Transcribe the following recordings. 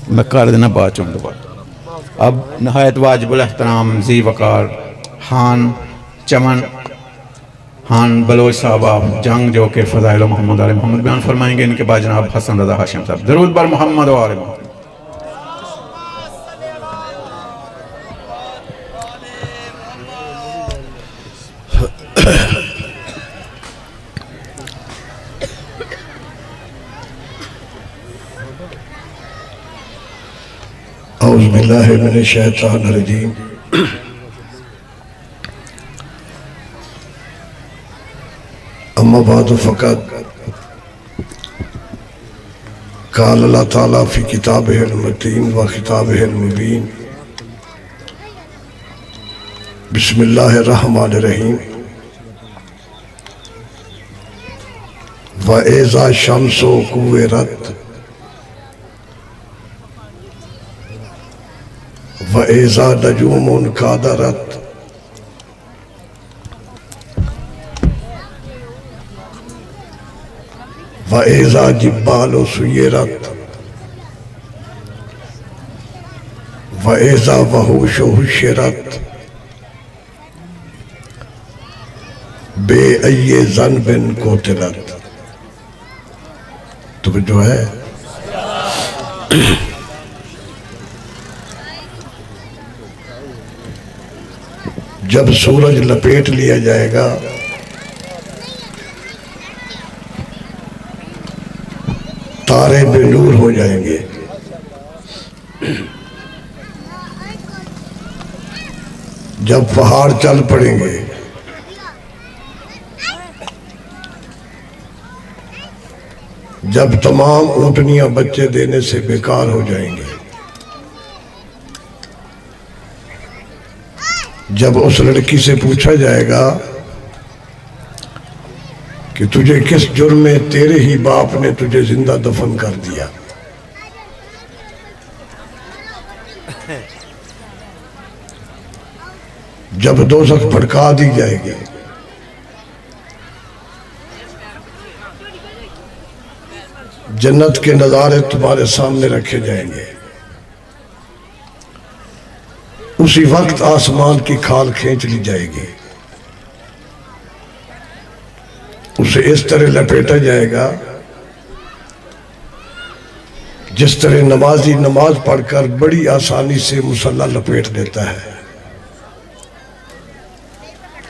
मैं कर देना बाद चुन दोबारा। अब नहायत वाजिबुल एहतराम जी वकार हान चमन हान बलोच साहब आप जंग जो के फ़ज़ाइल मोहम्मद आले मोहम्मद बयान फरमाएंगे। इनके बाद जनाब हसन रज़ा हाशिम साहब दरूद बर मोहम्मद और आले मोहम्मद। औज़ु बिल्लाहि मिनश शैतानिर रजीम। अम्मा बाद फ़क़द क़ाल अल्लाह ताला फ़ी किताबिहिल मतीन व खिताबिहिल मुबीन। बिस्मिल्लाहिर रहमानिर रहीम। व इज़ा शम्सु कुव्विरत व इज़ा नजूमुन कादरत व इज़ा जिब्बालु सुय्यिरत व इज़ा वहूशु हुश्शिरत बेअय्यि ज़न्बिन क़ुतिलत। तो जो है जब सूरज लपेट लिया जाएगा तारे बेनूर हो जाएंगे। जब पहाड़ चल पड़ेंगे, जब तमाम ऊँटनियां बच्चे देने से बेकार हो जाएंगे, जब उस लड़की से पूछा जाएगा कि तुझे किस जुर्म में तेरे ही बाप ने तुझे जिंदा दफन कर दिया, जब दोज़ख भड़का दी जाएगी, जन्नत के नज़ारे तुम्हारे सामने रखे जाएंगे, उसी वक्त आसमान की खाल खींच ली जाएगी, उसे इस तरह लपेटा जाएगा जिस तरह नमाजी नमाज पढ़कर बड़ी आसानी से मुसल्ला लपेट देता है।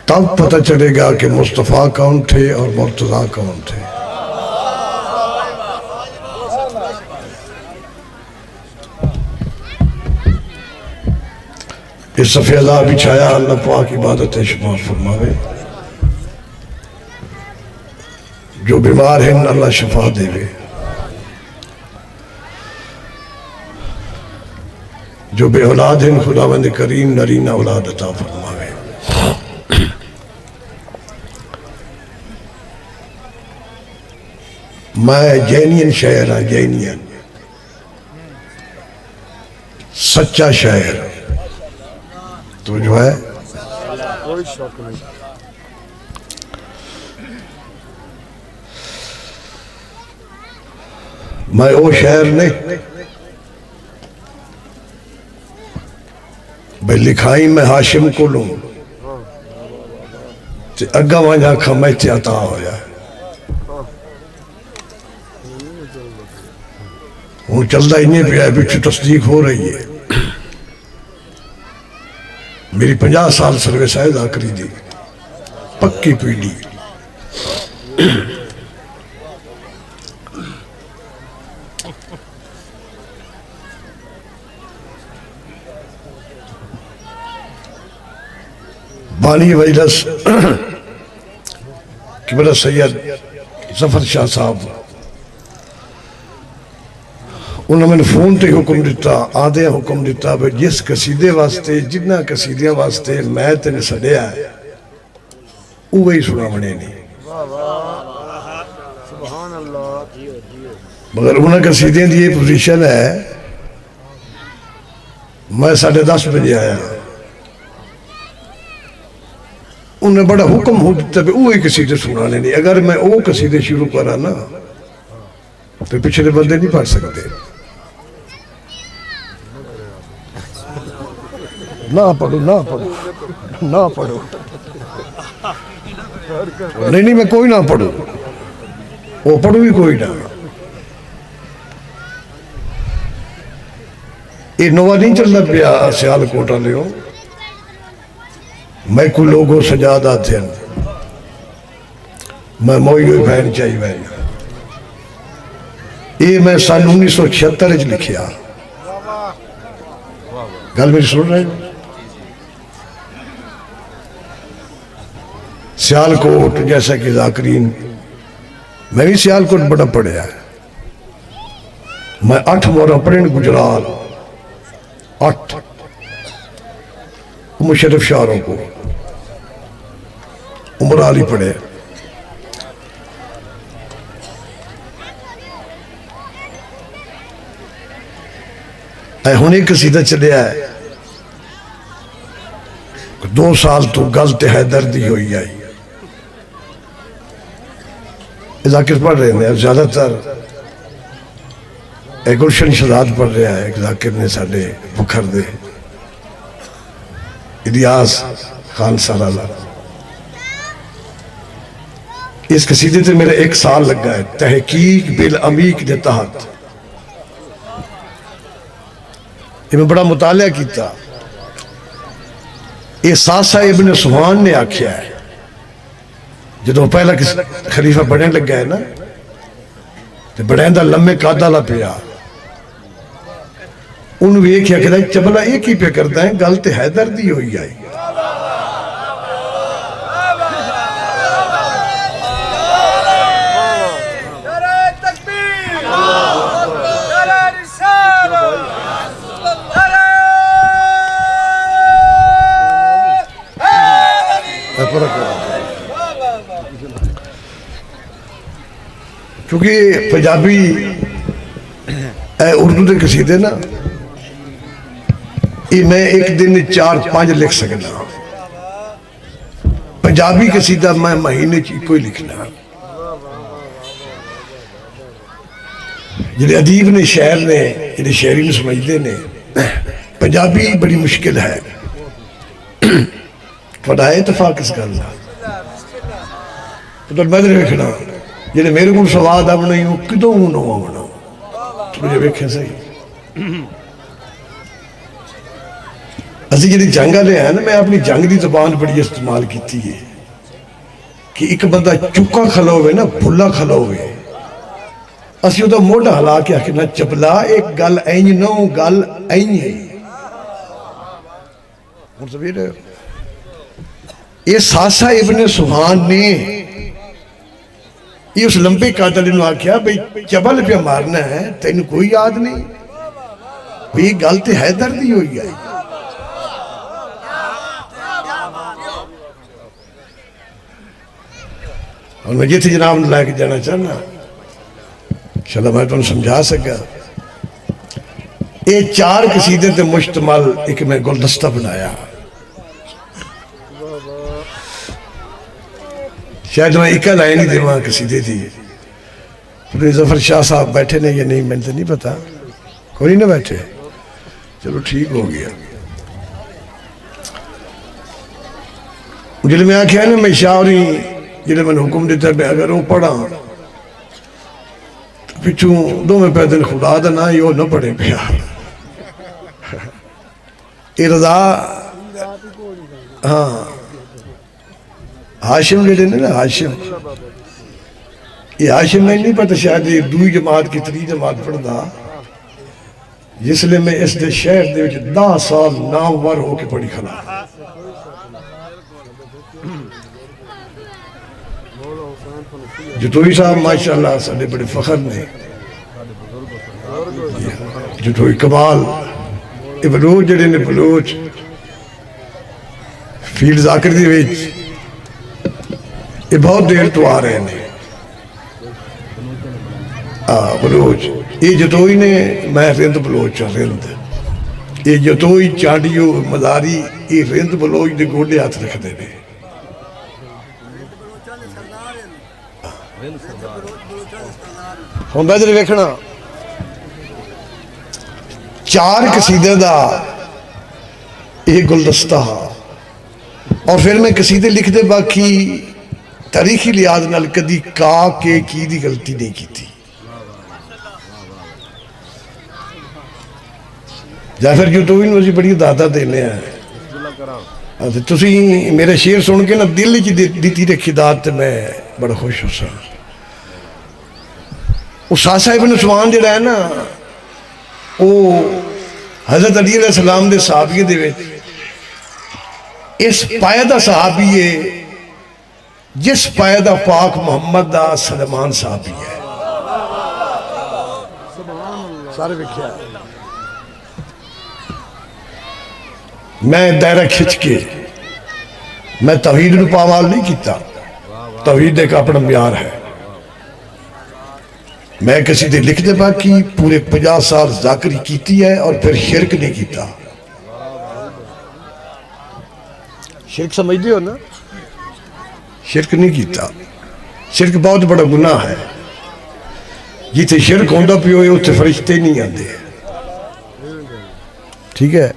तब पता चलेगा कि मुस्तफ़ा कौन थे और मुर्तज़ा कौन थे। इस सफ़ेदा बिछाया अल्लाह पाक इबादत शुमार फरमावे। जो बीमार हैं अल्लाह शिफा देवे, जो बे औलाद हैं खुदावंद करीम नरीना औलाद अता फरमावे। मैं जैनियन शायर हाँ, जैनियन सच्चा शायर। तो जो है कोई शौक नहीं। मैं वो शायर नहीं भाई लिखाई मैं हाशिम को लूं अगा वहां आखा मैं इतने अता होया हूं चलता इन्हें पिया पिछू तस्दीक हो रही है। मेरी 50 साल सर्विस है आखिरी दी पक्की पीढ़ी। बानी वजलस कि बड़ा सैयद जफर शाह साहब उन्होंने मैंने फोन ते हुक्म दिता आदे हुक्म दिता भाई जिस कसीदे वास्ते जिन्ना कसीदियां वास्ते मैं तेन सड़िया उवे ही सुना बने नहीं। मगर उन्हें कसीदियां की ये पोजीशन है मैं 10:30 बजे आया उन्हें बड़ा हुक्म हो दिता भी वो कसीदे सुनाने नहीं। अगर मैं वो कसीदे शुरू करा ना तो पिछले बंदे नहीं पढ़ सकते। ना पढ़ो ना पढ़ो ना पढ़ो, नहीं नहीं मैं कोई ना पढ़ू, वो पढ़ू भी कोई ना। ये नवा नहीं चलता पिया सियालकोट वाले हो, मैं को लोगों सजादा थे, मैं मोई बहन चाहिए बहन, ये मैं सन 1976 लिखिया, गल मेरी सुन रहे हो? सियालकोट जैसा कि जाकरीन, मैं भी सियालकोट बड़ा पढ़िया है, मैं 8 मोहरा पढ़े गुजराल, 8 मुशर्रफ शारों को उमर आली पढ़े। हुणे कसीदा चलिया है 2 साल तो गलत है दर्दी हुई आई, जाकिर पढ़ रहे हैं ज्यादातर, गुलशन शहजाद पढ़ रहा है, जाकिर ने साडे बुखर दे इलियास खान साराला। इस कसीदे से मेरा 1 साल लगा है, तहकीक बिल अमीक के तहत मैं बड़ा मुतालिया किया। ये सासा इब्न सुहान ने आख्या है, जो पहला खलीफा बने लगा है ना, तो बड़े का लम्बे कद वाला पिया, उन्होंने वेख्या कहता चबला ये की पे करता है, गल तो हैदर दी हुई आई। क्योंकि पंजाबी उर्दू के कसीदे ना, ये मैं एक दिन 4-5 लिख सकना, पंजाबी कसीदा मैं महीने कोई लिखना। जिहड़े अदीब ने, शायर ने, जिहड़े शायरी में समझते ने, पंजाबी बड़ी मुश्किल है। थोड़ा इतफाक इस गल का मैं वेखना, जिहड़े मेरे को स्वाद आवना ही वो कितों नो आवना, मुझे वेखे सही। असी जी जंग वाले हैं ना, मैं अपनी जंग की जबान बड़ी इस्तेमाल की है कि एक बंदा चुका खलोवे ना, भुला खलोवे, असी उहदा मोढा हिला के आखना चबला एक गल इंज नो गल इंज है। हुण समझ रहे हो? ये सासा इब्न सुहान ने ये उस लंबे कादल ने आख्या भाई चबल पे मारना है, तेन कोई याद नहीं भाई, गल तो हैदर दी हुई है। और मैं जिथे जनाब लैके जाना चाहना, चलो मैं तुम समझा सका। ये 4 कसीदे ते मुश्तमल एक मैं गुलदस्ता बनाया, शायद मैं एक लाइन ही देवा कसीदे थी। जफर शाह साहब बैठे ने या नहीं मैंने तो नहीं पता, कोई नहीं ना बैठे, चलो ठीक हो गया। जिले में आख्या ना मैं शाह और जिले मैंने हुक्म दिता अगर वो पढ़ा तो पिछू 2 पैदल खुदा का ना ही ना पढ़े पिया। ये रजा हाँ हाशिम जेडे ने ना, हाशिम, ये हाशिम में नहीं पता, शायद ये 2 जमात की 3 जमात पढ़ता, जिसले मैं इस दे शहर दे 10 साल नामवर होके पढ़ी खड़ा। जतोई साहब माशाअल्लाह साडे बड़े फखर ने, जतोई कमाल, ये बलोच जेडे ने, बलोच फील्ड जाकर दी विच ये बहुत देर तो आ रहे हैं। बलोच ये जतोई ने, मैं रिंद बलोच रिंद, ये जतोई चांडियो मदारी, ये रिंद बलोच के गोडे हाथ रखते हैं। हम इधर वेखना 4 कसीदे का ये गुलदस्ता। और फिर मैं कसीदे लिखते बाकी तारीखी लिहाज नाल कदी का के की दी गलती नहीं की थी। जाफर यूटूबी में बड़ी दादा देने हैं। तुसी मेरे शेर सुन के ना दिल च दी रखी दात, मैं बड़ा खुश हो सा। सासा इब्न उस्मान जिहड़ा है ना, वो हज़रत अली अलैहिस्सलाम दे सहाबिये दे विच इस पाए दा सहाबी है जिस पाए दा पाक मुहम्मद दा सलमान सहाबी है। सारे वेख्या मैं दायरा खिंच के मैं तौहीद नूं पामाल नहीं किया। तौहीद एक अपना म्यार है। मैं किसी दे लिखते बाकी पूरे 50 साल जाकरी की है और फिर शिरक नहीं किया। शिरक समझते हो ना? शिरक नहीं किया। शिरक बहुत बड़ा गुनाह है। जिथे शिरक होंदा पियो उत्थे फरिश्ते नहीं आते। ठीक है।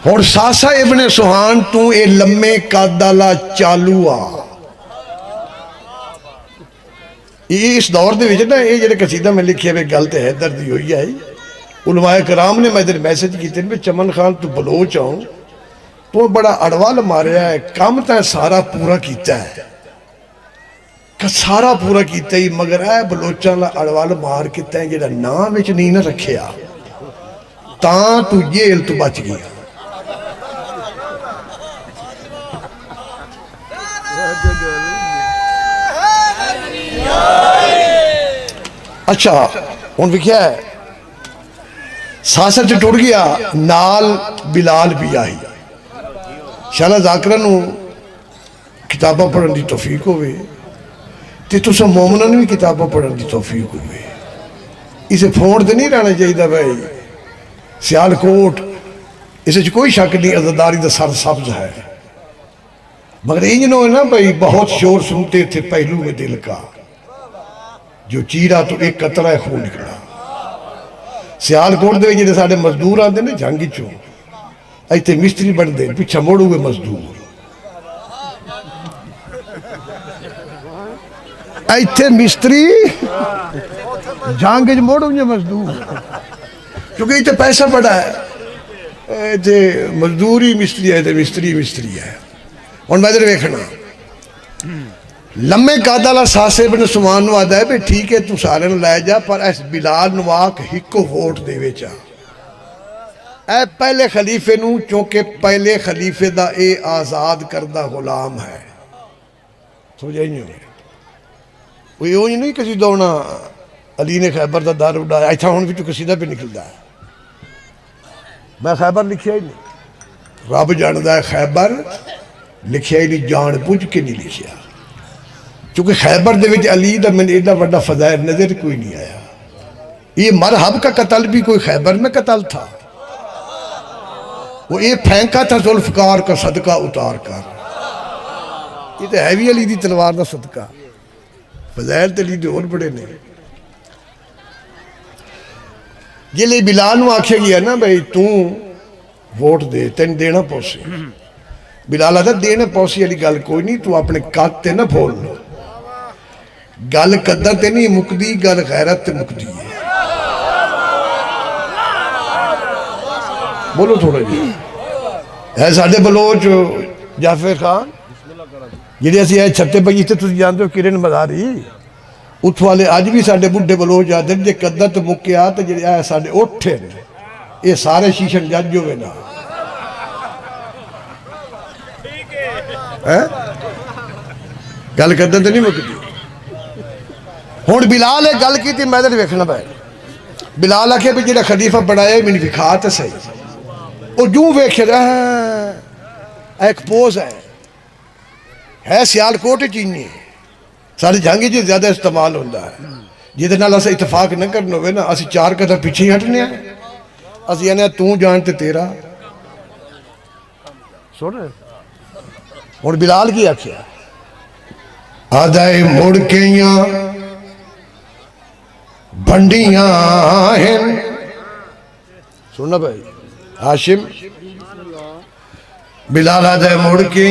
हुण सासा इब्ने सुहान तू ये लम्मे कद वाला चालू आ। इस दौर दे विच ना ये जिहड़े कसीदा मैं लिखे वे गल ते हैदर दी होई है। उलमाए कराम ने मैं मैसेज किए भी चमन खान तू बलोच आओ, तू बड़ा अड़वल मारिया है, काम तो सारा पूरा किया है, सारा पूरा किया ही, मगर है बलोचा का अड़वल मार के तैं जिहड़ा नाम विच नहीं ना रखिया तां तू जेल तो बच गया। अच्छा हुण विख्या है सासा च टुट गया, नाल बिलाल भी आई। शाला जाकरा नूं किताबां पढ़न की तौफीक होवे ते तुसां मोमनां नूं भी किताबां पढ़न की तौफीक होवे। इसे फोन ते नहीं रहना चाहिए भाई। सियालकोट इस कोई शक नहीं, अज़ादारी का सर सब्ज है, मगर इंज नो है ना भाई बहुत शोर सुनते थे पहलू में दिल का, जो चीरा तो एक कतरा खून निकला। सियालकोट दे जिहड़े साडे मजदूर आते ने जंग चो, इत्थे मिस्त्री बनते पिछा मुड़ हुए मजदूर, इत्थे मिस्त्री जंग च मुड़ हुए मजदूर, क्योंकि इत्थे पैसा बड़ा है। इत्थे मजदूर ही मिस्त्री है, मिस्त्री मिस्त्री है। हुण मैं इधर वेखना लम्मे कद वाला सासे इब्न सुमान नूं आदा है भी ठीक है तू सारे लै जा, पर इस बिलाल नूं आख हिको वोट देवे चा ए पहले खलीफे नूं, क्योंकि पहले खलीफे दा ए आज़ाद करदा गुलाम है। समझ नहीं कोई यूं नहीं किसी दौना अली ने खैबर का दर उड़ाया, इतना हुण भी कसीदा भी निकलता है। मैं खैबर लिखिया ही नहीं, रब जानदा है खैबर लिखिया ही नहीं, जान बुझ के नहीं लिखिया, क्योंकि खैबर दे विच अली दा मैंने एडा बड़ा फज़ाइल नजर कोई नहीं आया। ये मरहब का कत्ल भी कोई खैबर में कत्ल था, वो ये फेंका था जुल्फ़कार का सदका उतार कर। ये तो है भी अली दी तलवार का सदका, फज़ाइल तो अली दे और बड़े ने। जिले बिलाल नूं आख्या गया ना भाई तू वोट दे, तेन देना पौसे, बिलाल आदा देना पौसे वाली गल कोई नहीं, तू अपने कद ते ना बोल, गल कदर ते नहीं मुकदी, गल गैरत ते मुकदी है। बोलो थोड़ा जी है साडे बलोच जाफर खान जिहड़े असीं है छत्ते पई इत्थे तुसीं जानदे हो किरण मज़ारी, उत वाले अज भी साडे बुढ़े बलोच आते जे कदर ते मुक्या ते जिहड़े है साडे उठे ने ये सारे शीशन जज होवे ना है, गल कदर ते नहीं मुकदी। हुण बिलाल एक गल की मैं तो वेखना भाई, बिलाल आखे भी जो खलीफा बनाया मैंने विखा तो सही, वो जूं वेख एक पोज है सियालकोट चीनी सारी जंग च ज्यादा इस्तेमाल होता है, जिद इतफाक न करना हो ना असी 4 कदम पिछे ही हटने, असी आने तू जान ते तेरा सुन। हुण बिलाल की आख्या आदाए मुड़ के बंडियां हैं, सुनना भाई हाशिम बिलाला दे मुड़ के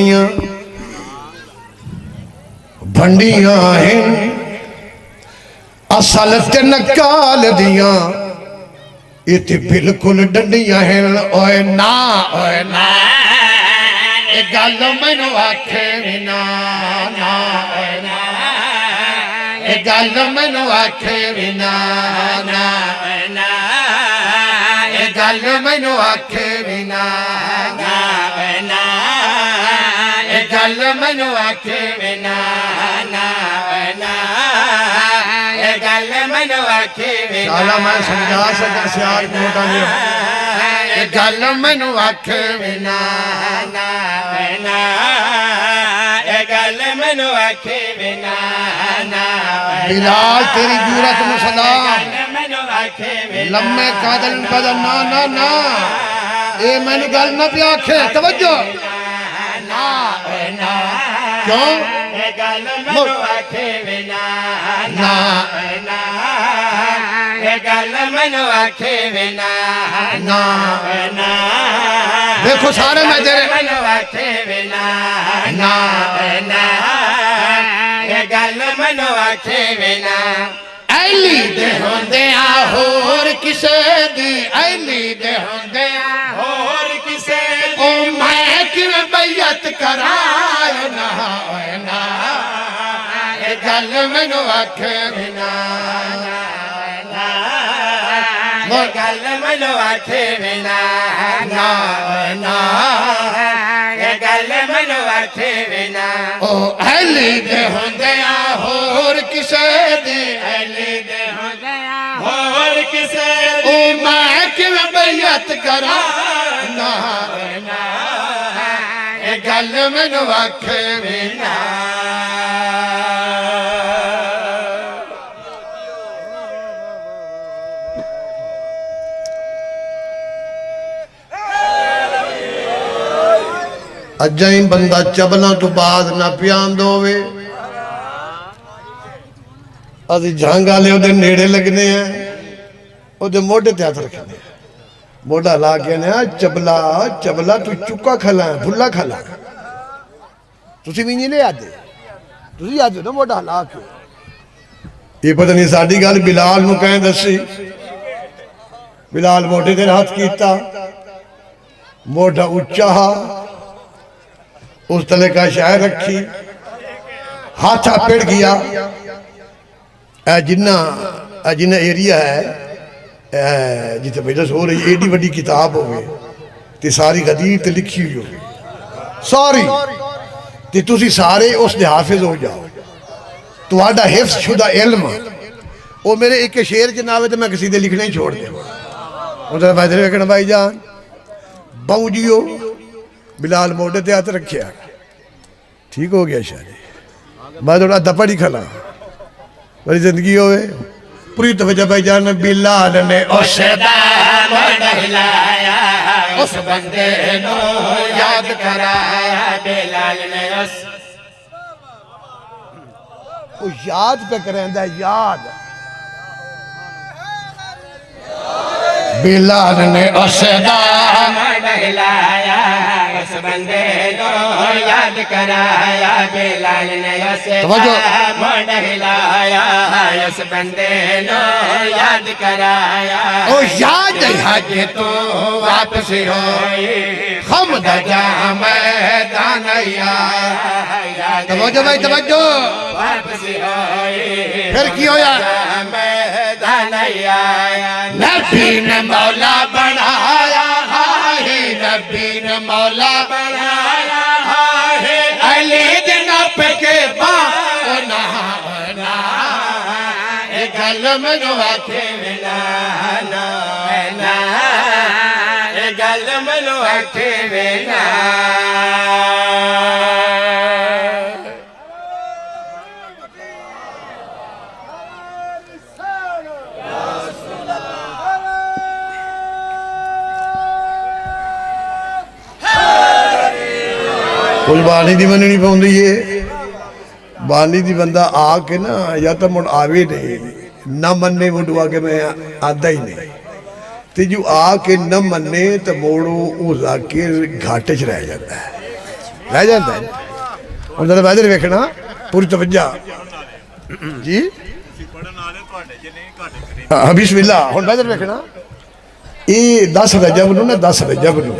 भंडियां हैं असल ते नकाल दियां ये ते बिल्कुल डंडियां हैं। ओए ना ये गल मैनू आखे भी ना ओए ना ये गल मैनू आखे भी ना ये गल मैनू आखे भी ना ये गल मैनू आखे भी ना ये गल मैनू आखे भी ना मैं समझा सका सियार मोटा नहीं ये गल मैनू आखे भी ना ये गल मैनू आखे भी ना बिलाल तेरी जूरत में सलाम लम्मे कादल बदल ना ये मैंने गल ना पे आखे तवज्जो ना क्यों ये गल मैनू आखे भी ना ये गल मैनू आखे भी ना देखो सारे मैं तेरे मैनू आखे भी ना ये गल मैनू आखे भी ना ऐली दे होंदे होर किसे दी ऐली दे होंदे होर किसे ओ मैं किवें बैयत करायो ना ये गल मैनू आखे भी ना ये गल मैनू आखे भी ना ये गल मैनू आखे भी ना ओ ऐली दे होंदे होर किसे दी ऐली दे होंदे होर किसे दी ओ मैं किवें बैयत करा ना ये गल मैनू आखे भी ना अजा ही बंदा चबलों तो बाद ना पियान दोवे अभी जंग वाले ओदे नेड़े लगने हैं ओदे मोढे ते हाथ रखने मोढा ला के ने चबला चबला तू चुका खला भुल्ला खला तुसी भी नहीं ले आते तुसी आते ना मोढा ला के ये पता नहीं साडी गल बिलाल नु कहें दसी बिलाल मोढे ते हाथ कीता मोढा उच्चा उस तले का शायर रखी हाथा पेड़ गया जिन्ना जिन्ना एरिया है जिथे बेदस हो रही एडी बड़ी किताब होवे ते सारी गदीर ते लिखी हुई होवे सारी ते तुसी सारे उस दे हाफिज हो जाओ तुहाडा हिफ्ज शुदा इल्म वो मेरे एक शेर च नावे ते मैं किसी दे लिखना ही छोड़ दे उधर बैठे वेखण भाई जान बहु जियो बिलाल मोटे ते हाथ रखिया ठीक हो गया शायद मैं थोड़ा दपड़ ही खला बड़ी जिंदगी होवे पूरी तवज्जो भाई जान बिलाल ने उस बंदे नो याद कराया बिलाल ने उस याद पे करेंदा याद बिलाल ने उस उस बंदे को याद कराया बिलाल ने हिलाया उस बंदे को याद कराया ओ याद हज तो वापस होई हम दजा मैदान आया तवज्जो भाई तवज्जो वापस होई फिर की होया मैदान आया नबी ने मौला बनाया नबी ने मौला बनाया है अली जना पे के बाना गल मैनू आखे बिना गल मैनू आखे बिना कुछ बानी की मननी पौंदी है बानी की बंदा आके ना या तो मुड़ आवे नहीं ना मन्ने मुड़ आके मैं आदा ही नहीं ते जो आके न मन्ने तो मोड़ो वो जाकिर घाटे च रह जाता है, रह जाता है। हम जरा वैदर वेखना पूरी तवज्जा जी। हाँ बिस्मिल्लाह, हम वैदर वेखना ये 10 रजब नूं ना 10 रजब नूं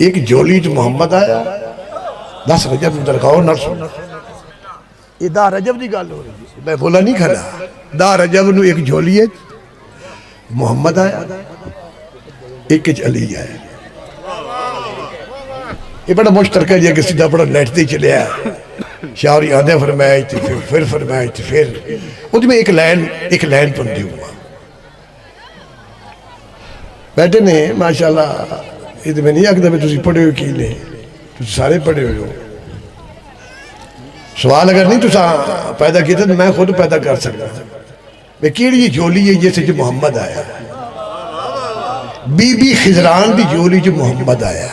एक झोली च मुहम्मद आया। 10 रजब नूं दरखाओ ना सुन, ये 10 रजब की गल हो रही है, मैं बोला नहीं खड़ा। 10 रजब नूं एक झोली मुहम्मद आया, एक अली आया। ये बड़ा मुश्तरका जी किसी का बड़ा नेट से चलिया शाहरी आदे फरमाइश फिर फरमाइश फिर उसमें एक लाइन तुम दूंगा बैठे ने माशाल्लाह। ये तो मैं नहीं आखता भी तुम पढ़े हो की ने, तुम सारे पढ़े हो। सवाल अगर नहीं तुसा पैदा किया तो मैं खुद पैदा कर सकता भाई कि झोली है जिस मुहम्मद आया। बीबी खिजरान की झोली च मुहम्मद आया,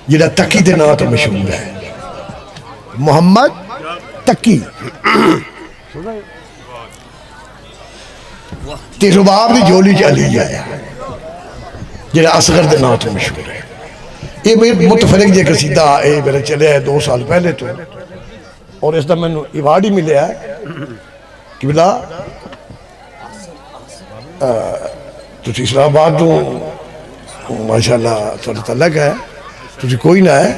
जिहड़ा तकी के नाम तो मशहूर है, मुहम्मद तकी। ते रुबाब की झोली च अली आया, जिहड़ा असगर के नाम तो मशहूर है। ये मेरे मुतफरक जो कसीदा ये मेरा चलिया 2 साल पहले तो, और इसका मैनू अवार्ड ही मिले कि बिला तुम इस्लामाबाद तो माशाल्लाह थोड़ा तलक है, तुम कोई ना है।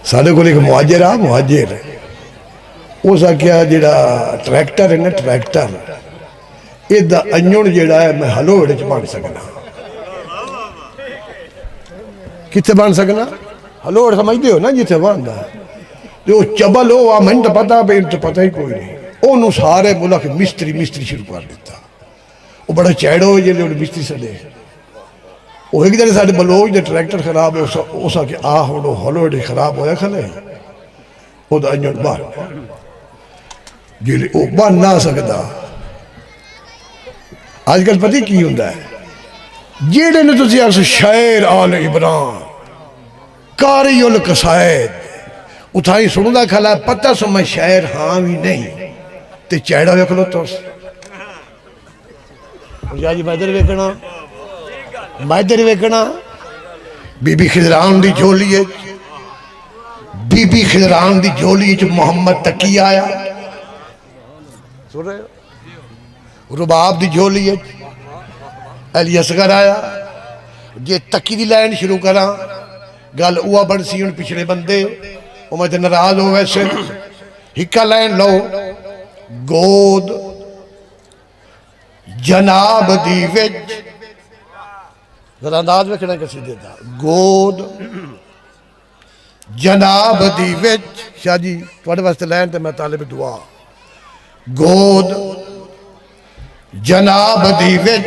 साढ़े को एक मुहाजिर आ मुहाजिर उस आख्या जोड़ा ट्रैक्टर है ना ट्रैक्टर इसका अंजन जोड़ा है मैं हलोड़ च बन सकना। कितने बन सकना? हलोड़ समझते हो ना जिथे बनता जो चबल हो आ मैंने तो पता भी तो पता ही कोई नहीं। ओनू सारे मुल्क मिस्त्री शुरू कर दिता। वो बड़ा चैड़ो जो मिस्त्री सड़े वो एक दिन साढ़े बलोच के ट्रैक्टर खराब है उस आके आ हम हलोड़ खराब होया खले वो अंजन बन जे वो बन ना सकता। अजकल पता की होंगे जेड़े ने तुम अस शायर आल इमरान कारी उल कसायद उठाई सुनता खला पता सो मैं शायर हाँ भी नहीं ते चैड़ा वेख लो तुस जी मैदर वेखना मैदर वेखना। बीबी खिजरान की झोली बीबी खिजरान की झोली च मुहम्मद तकी आया। सुन रहे रुबाब की झोली अली असगर आया। जे तकी की लाइन शुरू करा गल उआ बन सी हूँ पिछले बंदे वो मैं तो नाराज हो वैसे हिक्का लाइन लो गोद जनाब दी विच जरा अंदाज वेखना किसी देता गोद जनाब दी विच शाह जी थोड़े वास्ते लाइन तो मैं तालिब दुआ गोद जनाब दी विच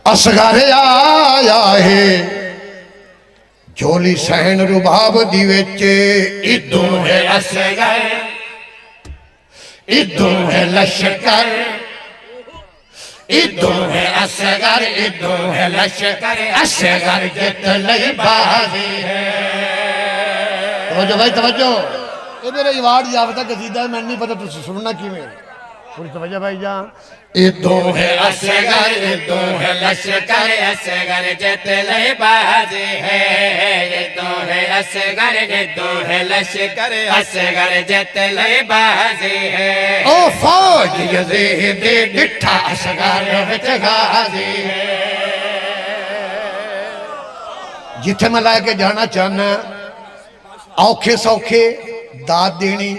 असगर आया है झोली सहन रुबाब दी विच इदू है असगर इदू है लश्कर इदू है असगर इदू है लश्कर असगर जित लई बाजी है। तवज्जो भाई तवज्जो ये मेरा अवार्ड याफ्ता कसीदा है मैंने नहीं पता तुम सुनना किवें पूरी तवज्जो भाई जान। इदू है असगर इदू है लश्कर असगर जित लई बाजी है इदू है असगर इदू है लश्कर असगर जित लई बाजी है। ओ फौज यजीद डिठा असगर विच गाजी है। जिथे मैं लेके जाना चाहना औखे सौखे दाद देनी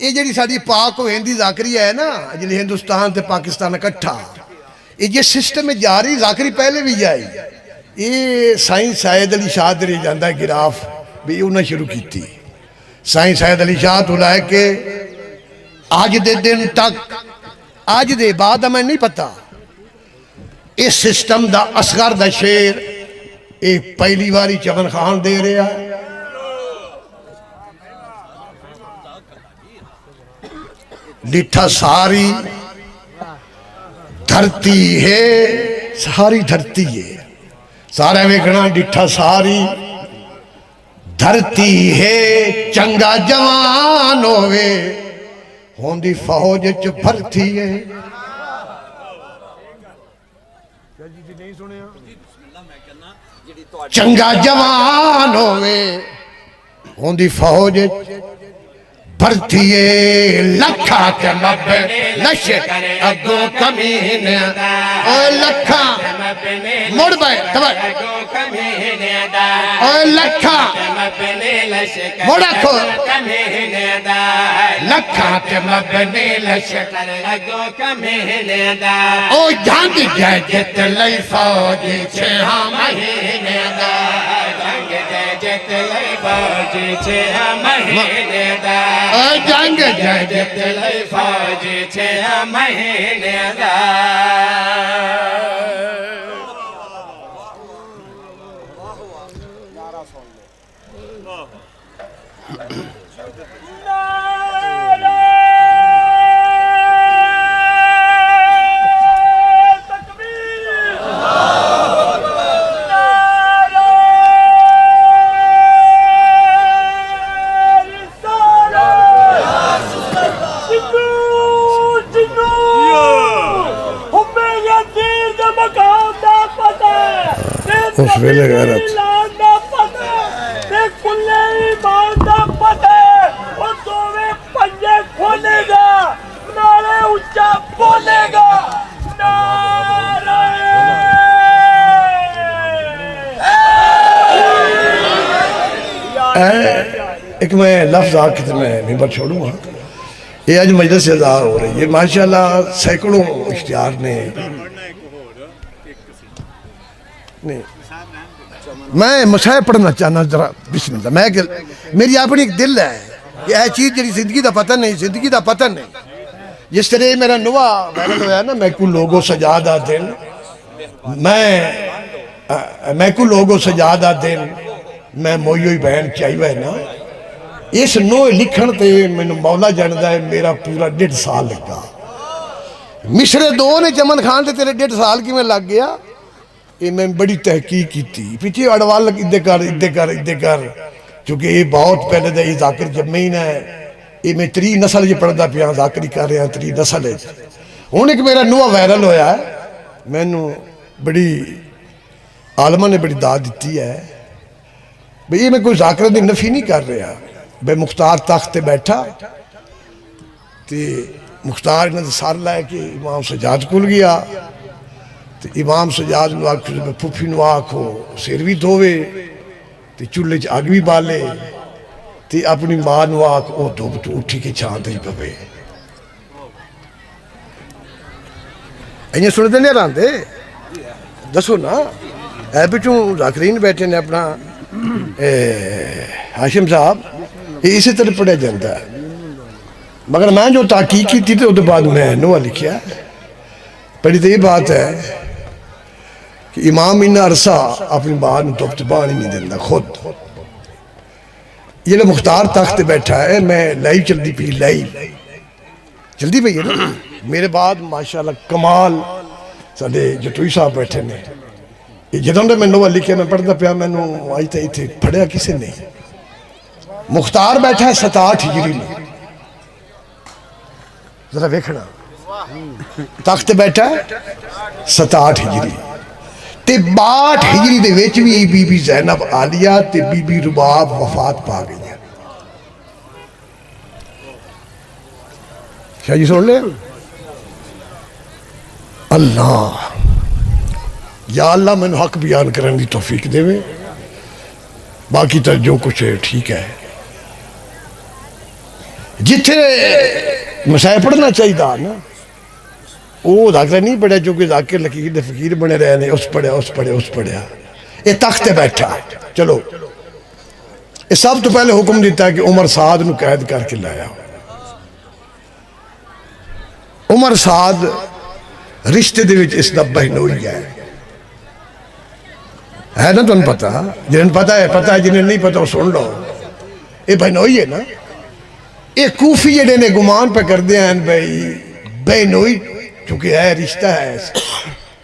ये जी साड़ी पाक होंदी जाकरी है ना जिले हिंदुस्तान ते पाकिस्तान इकट्ठा ये जे सिस्टम में जारी जाकरी पहले भी जाए ये साईं सैयद अली शाह दे जाता है गिराफ भी उन्हें शुरू की। साईं सैयद अली शाह तो लैके अज दे दिन तक अज दे बाद मैं नहीं पता इस सिस्टम का असगर दा शेर ये पहली बारी चमन खान दे रहा है। डिठा सारी धरती है सारी धरती है सारा वेखना डिठा सारी धरती है चंगा जवान होवे होंदी फौज च भर्ती है। चंगा जवान होवे होंदी फौज भर्ती है। लखा ते मबे नशे अगो कमीने ओए लखा मुड़ बे तब ओए लखा मुड़ा को लखा ते मबे लशे अगो कमीने दा ओ जंग जैत लई फौज 6 महीने दा जंग जैत लई फौज 6 महीने दा जंग जैत लई फौज 6 महीने दा। उस वेले गैरत एक मैं लफ्ज आके तो मैं मिंबर छोड़ूंगा। ये आज मजलिस से अदा हो रही है माशाल्लाह। सैकड़ों इश्तिहार ने नहीं मैं मसाए पढ़ना चाहना जरा बिस्मिल्लाह। मैं मेरी अपनी एक दिल है कि यह चीज़ जी जिंदगी का पता नहीं, जिंदगी का पता नहीं। जिस तरह मेरा नुआ वायरल होया ना, मैं को लोगो सजादा दिन, मैं को लोगो सजादा दिन, मैं मोयो ही बहन चाहिए ना। इस नो लिखण ते मैनू मौला जानदा है मेरा पूरा 1.5 साल लगा। मिसरे दो ने चमन खान ते तेरे 1.5 साल किवें लग गया। ये मैं बड़ी तहकीक की पिछे अड़वाल इदे कर क्योंकि ये बहुत पहले का जाकिर जमीन है। ये मैं 3 नस्ल च पढ़ता पिया, जाकरी कर रहा 3 नस्ल। हूँ एक मेरा नुआ वायरल होया है, मैनू बड़ी आलमा ने बड़ी दाद दी है भाई ये मैं कोई जाकर की नफी नहीं कर रहा। भाई मुख्तार तख्त ते बैठा तो मुख्तार इन्होंने सर लैके इमाम सजाद कोल गया तो इमाम सजाद नूं आखो फुफी नूं आखो सिर भी धोवे तो चूल्हे च अग भी बाले तो अपनी मां नूं आख वो धुप तो उठी के छां दे पवे। इं सुनते नहीं रहते दसो ना। है पिछू जाकरीन बैठे ने अपना हाशिम साहब, ये इसी तरह पढ़िया जाता है। मगर मैं जो ताकीक की थी तो उसके बाद मैं नुआ लिखिया। पहली तो ये बात है कि इमाम इन्ना अरसा अपनी मां को धुप बाण ही नहीं देता खुद। ये मुख्तार तख्त बैठा है, मैं लाई चलती पी लाई चलती पई है ना। मेरे बाद माशाल्लाह कमाल साडे जटोई साहब बैठे ने। जो मैं नुआ लिखे मैं पढ़ता पाया मैनू अज तक इतने पढ़िया किसी ने। मुख्तार बैठा है 67 हिजरी में, जरा वेखना तख्त बैठा है 67 हिजरी ते 62 हिजरी दे विच भी बीबी जैनब आलिया ते बीबी रुबाब वफात पा गई। क्या जी सुन ले। अल्लाह या अल्लाह मैंने हक बयान करने की तौफीक देवे। बाकी तो जो कुछ है ठीक है। जिथे मसाए पढ़ना चाहिए ना वो जाकर नहीं पढ़िया, जो कि जाकिर लकीर दे फकीर बने रहे ने उस पढ़िया। ये तख्त बैठा चलो। ये सब तो पहले हुक्म दिता है कि उमर साद नूं कैद करके लाया। उमर साद रिश्ते दे विच इसदा बहनोई है ना। तुम पता जिन्हें पता है जिन्हें नहीं पता वो सुन लो। ये बहनोई है ना। ये कूफी जेडे ने गुमान पे करते हैं भाई बहनोई क्योंकि है रिश्ता है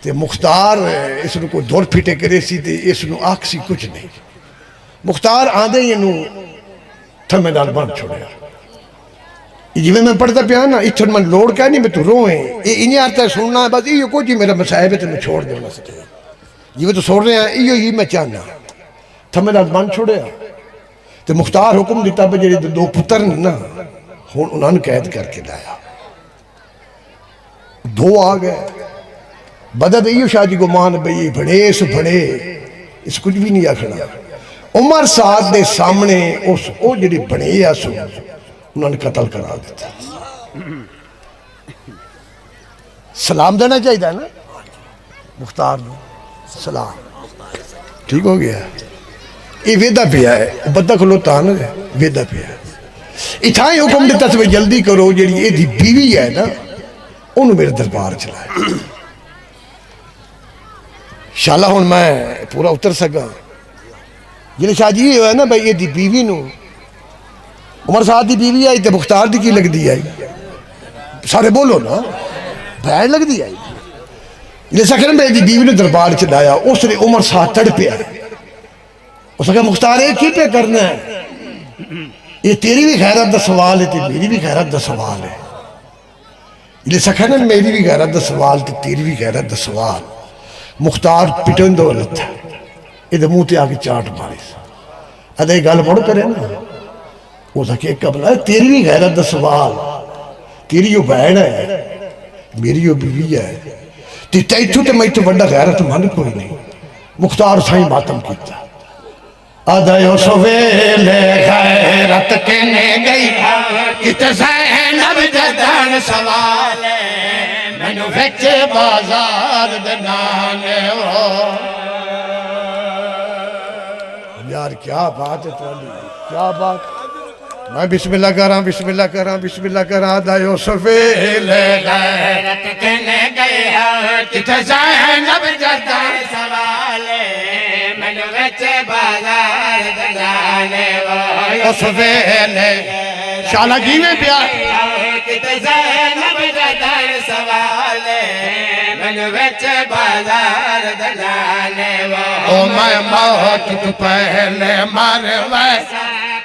ते मुख्तार इसनूं कोई दुर फिटे करे सी ते इसनूं आख सी कुछ नहीं। मुख्तार आंदे ही इनू थम्मे नाल बन छोड़िया। जिमें मैं पढ़ता पिया ना इथन मैं लोड़ क्या नहीं मैं तू रोए ये इन्हें अर्थ है सुनना है बस इो कुछ ही मेरा मसाहब है तेन छोड़ देना सके जिमें तू सुन रहे हैं इो ही मैं चाहना थमे का मन छोड़िया तो मुख्तार हुक्म दिता भी जे दो पुत्र ने ना हूँ उन्होंने कैद करके लाया दो आ गए बदत इो शाह जी गुमान बई बड़े इस बड़े इस कुछ भी नहीं आखना उमर साहब के सामने उस जी बने आ सो उन्होंने कतल करा दिता सलाम देना चाहिए ना मुख्तार सलाम ठीक हो गया ये वेदा पिया है बंदा खलोता ना वेदा पिया इतना ही हुक्म दिता भाई जल्दी करो जी ये बीवी है ना उन्होंने मेरे दरबार चलाया शाला हूँ मैं पूरा उतर सका जिन्हें शाह जी है ना भाई ये बीवी नू उमर साहब की बीवी आई तो मुख्तार की लगती आई सारे बोलो ना भैन लगती आई जिस आखिर मेरी बीवी ने दरबार च लाया उसने उमर साहब तड़पिया उस आखिर मुख्तार ये की पे करना है ये तेरी भी खैरत का सवाल है तो मेरी भी खैरत का सवाल है जिस आखिर ना मेरी भी खैरत का सवाल तो तेरी भी खैरत का सवाल मुख्तार पिटन दो लत्था ये मुँह ते आके चाट मारी अदे गल मुड़ करे ना उस कबला तेरी भी गैरत का सवाल तेरी वो भैन है मेरी वो बीवी है तैथों तो मैं तो बड़ा गैरत मन कोई नहीं मुख्तार साईं मातम किया आदयो सवेले गैरत कहने गई कित ज़ैनब जदन सवाल मैनू विच बाजार दे नाले यार क्या बात है तुम्हारी क्या बात मैं बिस्मिल्लाह करा बिस्मिल्लाह करा बिस्मिल्लाह करा दायो सवेले गैरत कहने गया किथे ज़ैनब जदन सवाल मैनू विच बाजार दे नाले ओ सवेले शाला जी में प्यार किथे ज़ैनब जदन सवाल मैनू विच बाजार दे नाले ओ मैं मौत तो पहले मरवा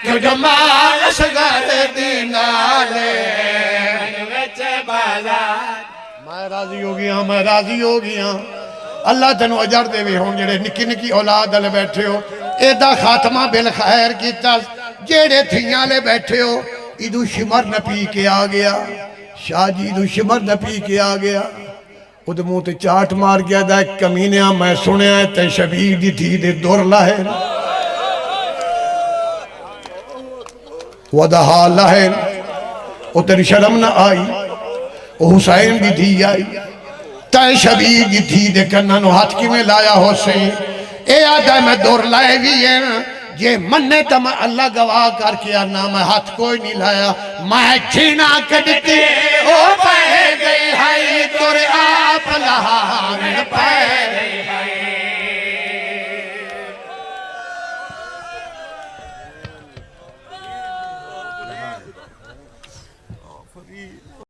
तुझ मार सगर दी नाले मैं राजी हो गया मैं राजी हो गया अल्लाह तेन अजर देवे हुण जेड़े निक्की निक्की औलाद वाले बैठे हो एदा खात्मा बिल खैर किता जेड़े थियां वाले बैठे हो ईदू शिमर न पी के आ गया शाह जी ईदू शिमर न पी के आ गया उद मुंह ते चाट मार गया दा कमीनिया मैं सुनिया ते शबीर दी धी दे दुर लाहे वदहा लाहन वो तेरी शर्म न आई वो हुसैन की धी आई तय शबीर की धी दे कन्ना हाथ किवें लाया हो से ए आदा मैं दौर लाए भी है जे मन्ने तो मैं अल्लाह गवाह करके आना मैं हाथ कोई नहीं लाया मैं छीना कटके